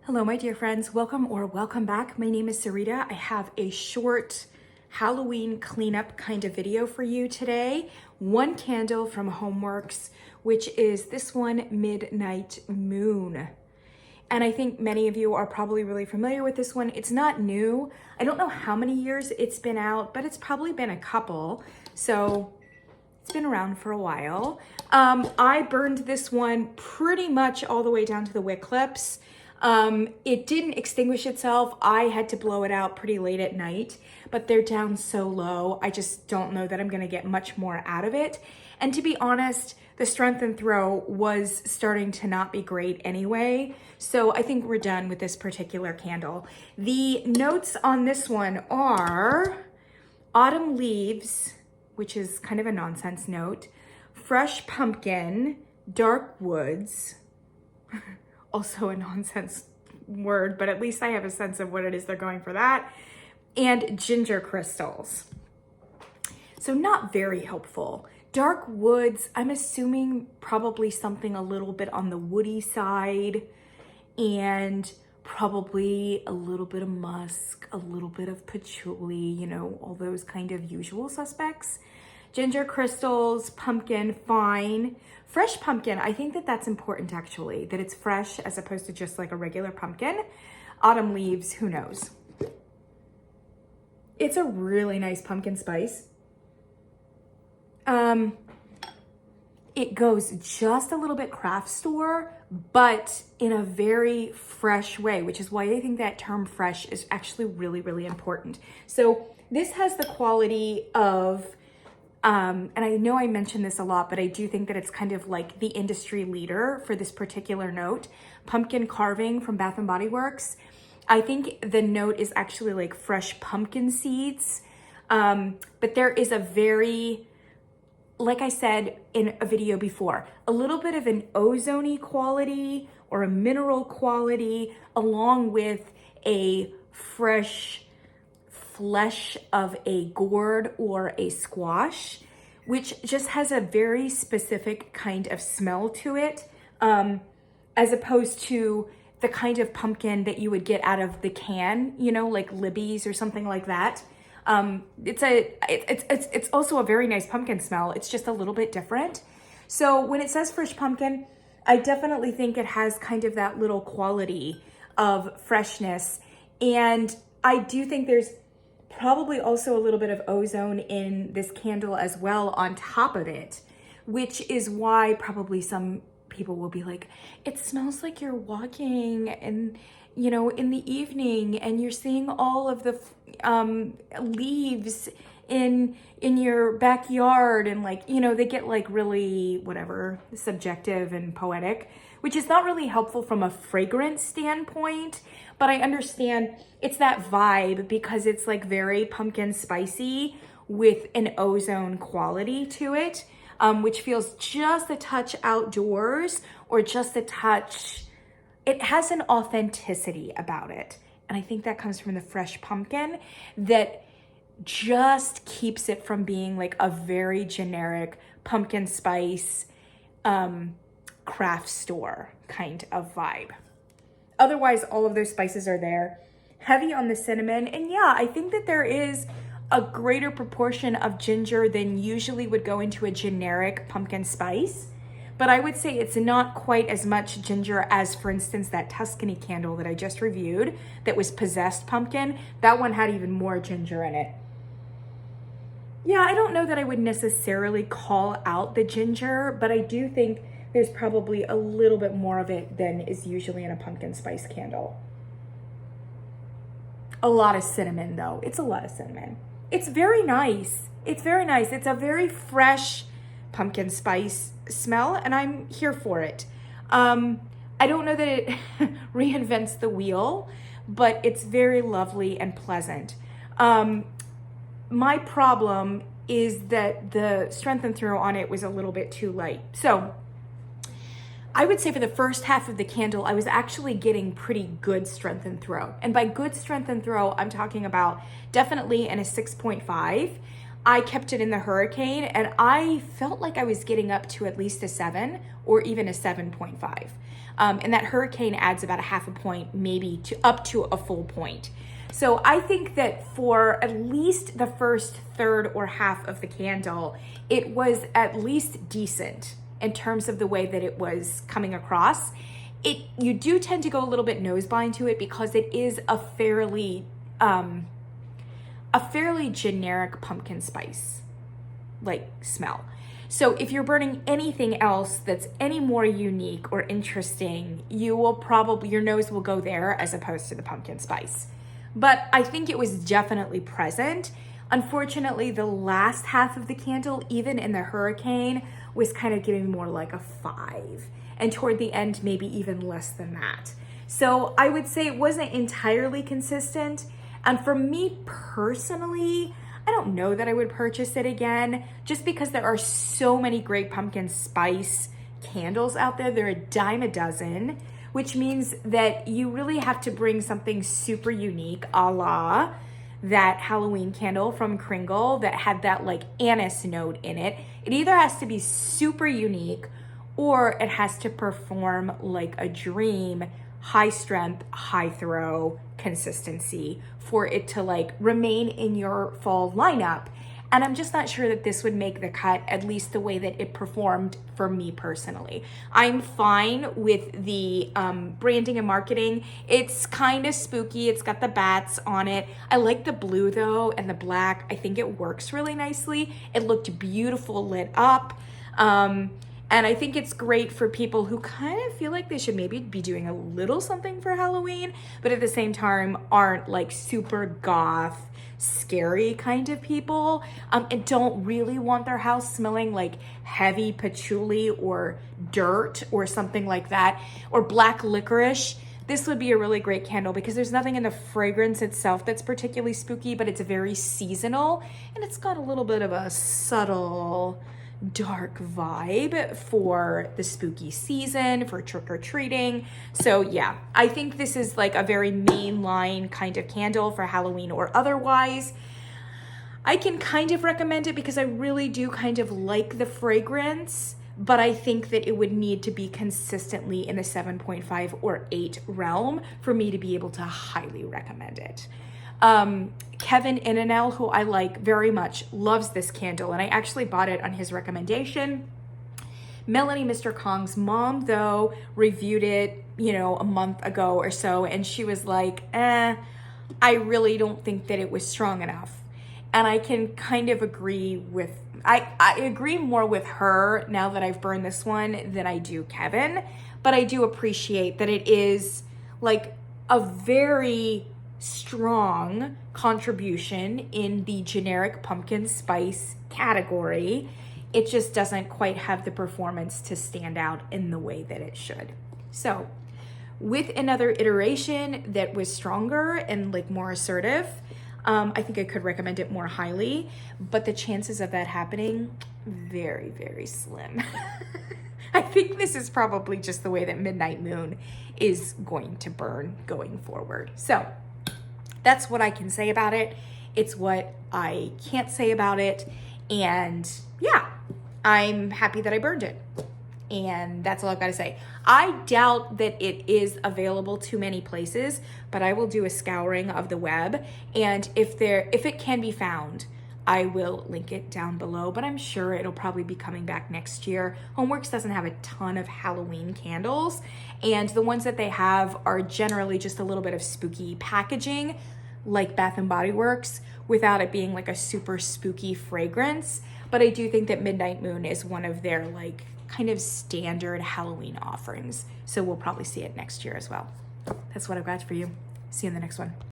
Hello, my dear friends. Welcome back. My name is Sarita. I have a short Halloween cleanup kind of video for you today. One candle from Homeworx, which is this one, Midnight Moon. And I think many of you are probably really familiar with this one. It's not new. I don't know how many years it's been out, but it's probably been a couple. So it's been around for a while. I burned this one pretty much all the way down to the wick clips. It didn't extinguish itself. I had to blow it out pretty late at night, but they're down so low. I just don't know that I'm gonna get much more out of it. And to be honest, the strength and throw was starting to not be great anyway. So I think we're done with this particular candle. The notes on this one are autumn leaves, which is kind of a nonsense note, fresh pumpkin, dark woods, also a nonsense word, but at least I have a sense of what it is they're going for that, and ginger crystals. So not very helpful. Dark woods, I'm assuming probably something a little bit on the woody side, and probably a little bit of musk, a little bit of patchouli, you know, all those kind of usual suspects. Ginger crystals, pumpkin, fine. Fresh pumpkin, I think that that's important actually, that it's fresh as opposed to just like a regular pumpkin. Autumn leaves, who knows? It's a really nice pumpkin spice. It goes just a little bit craft store, but in a very fresh way, which is why I think that term fresh is actually really, really important. So this has the quality of, and I know I mentioned this a lot, but I do think that it's kind of like the industry leader for this particular note. Pumpkin carving from Bath and Body Works. I think the note is actually like fresh pumpkin seeds, but there is a very, like I said in a video before, a little bit of an ozone-y quality or a mineral quality along with a fresh flesh of a gourd or a squash, which just has a very specific kind of smell to it, as opposed to the kind of pumpkin that you would get out of the can, you know, like Libby's or something like that. It's also a very nice pumpkin smell. It's just a little bit different. So when it says fresh pumpkin, I definitely think it has kind of that little quality of freshness. And I do think there's probably also a little bit of ozone in this candle as well on top of it, which is why probably some people will be like, it smells like you're walking and, you know, in the evening and you're seeing all of the leaves in your backyard, and like, you know, they get like really whatever subjective and poetic, which is not really helpful from a fragrance standpoint, but I understand it's that vibe because it's like very pumpkin spicy with an ozone quality to it, which feels just a touch outdoors or just a touch, it has an authenticity about it. And I think that comes from the fresh pumpkin that just keeps it from being like a very generic pumpkin spice, craft store kind of vibe. Otherwise, all of those spices are there. Heavy on the cinnamon. And yeah, I think that there is a greater proportion of ginger than usually would go into a generic pumpkin spice. But I would say it's not quite as much ginger as, for instance, that Tuscany candle that I just reviewed that was possessed pumpkin. That one had even more ginger in it. Yeah, I don't know that I would necessarily call out the ginger, but I do think there's probably a little bit more of it than is usually in a pumpkin spice candle. A lot of cinnamon though. It's a lot of cinnamon. It's very nice. It's very nice. It's a very fresh pumpkin spice smell, and I'm here for it. I don't know that it reinvents the wheel, but it's very lovely and pleasant. My problem is that the strength and throw on it was a little bit too light. So I would say for the first half of the candle, I was actually getting pretty good strength and throw. And by good strength and throw, I'm talking about definitely in a 6.5. I kept it in the hurricane and I felt like I was getting up to at least a 7 or even a 7.5. And that hurricane adds about a half a point, maybe to up to a full point. So I think that for at least the first third or half of the candle, it was at least decent in terms of the way that it was coming across. You do tend to go a little bit nose blind to it because it is a fairly generic pumpkin spice like smell. So if you're burning anything else that's any more unique or interesting, your nose will go there as opposed to the pumpkin spice. But I think it was definitely present. Unfortunately, the last half of the candle, even in the hurricane, was kind of giving more like a 5. And toward the end, maybe even less than that. So I would say it wasn't entirely consistent. And for me personally, I don't know that I would purchase it again, just because there are so many great pumpkin spice candles out there. They're a dime a dozen, which means that you really have to bring something super unique, a la that Halloween candle from Kringle that had that like anise note in it. It either has to be super unique or it has to perform like a dream, high strength, high throw consistency for it to like remain in your fall lineup. And I'm just not sure that this would make the cut, at least the way that it performed for me personally. I'm fine with the branding and marketing. It's kind of spooky. It's got the bats on it. I like the blue though, and the black. I think it works really nicely. It looked beautiful lit up. And I think it's great for people who kind of feel like they should maybe be doing a little something for Halloween, but at the same time aren't like super goth, scary kind of people, and don't really want their house smelling like heavy patchouli or dirt or something like that, or black licorice. This would be a really great candle because there's nothing in the fragrance itself that's particularly spooky, but it's very seasonal and it's got a little bit of a subtle dark vibe for the spooky season, for trick-or-treating. So yeah, I think this is like a very mainline kind of candle for Halloween or otherwise. I can kind of recommend it because I really do kind of like the fragrance, but I think that it would need to be consistently in the 7.5 or 8 realm for me to be able to highly recommend it. Kevin Inanel, who I like very much, loves this candle, and I actually bought it on his recommendation. Melanie, Mr. Kong's mom, though, reviewed it, a month ago or so, and she was like, I really don't think that it was strong enough. And I can kind of agree I agree more with her now that I've burned this one than I do Kevin, but I do appreciate that it is like a very strong contribution in the generic pumpkin spice category. It just doesn't quite have the performance to stand out in the way that it should. So with another iteration that was stronger and like more assertive, I think I could recommend it more highly, but the chances of that happening, very, very slim. I think this is probably just the way that Midnight Moon is going to burn going forward. So that's what I can say about it. It's what I can't say about it. And yeah, I'm happy that I burned it. And that's all I've got to say. I doubt that it is available to many places, but I will do a scouring of the web. And if it can be found, I will link it down below, but I'm sure it'll probably be coming back next year. Homeworx doesn't have a ton of Halloween candles, and the ones that they have are generally just a little bit of spooky packaging, like Bath & Body Works, without it being like a super spooky fragrance. But I do think that Midnight Moon is one of their like kind of standard Halloween offerings. So we'll probably see it next year as well. That's what I've got for you. See you in the next one.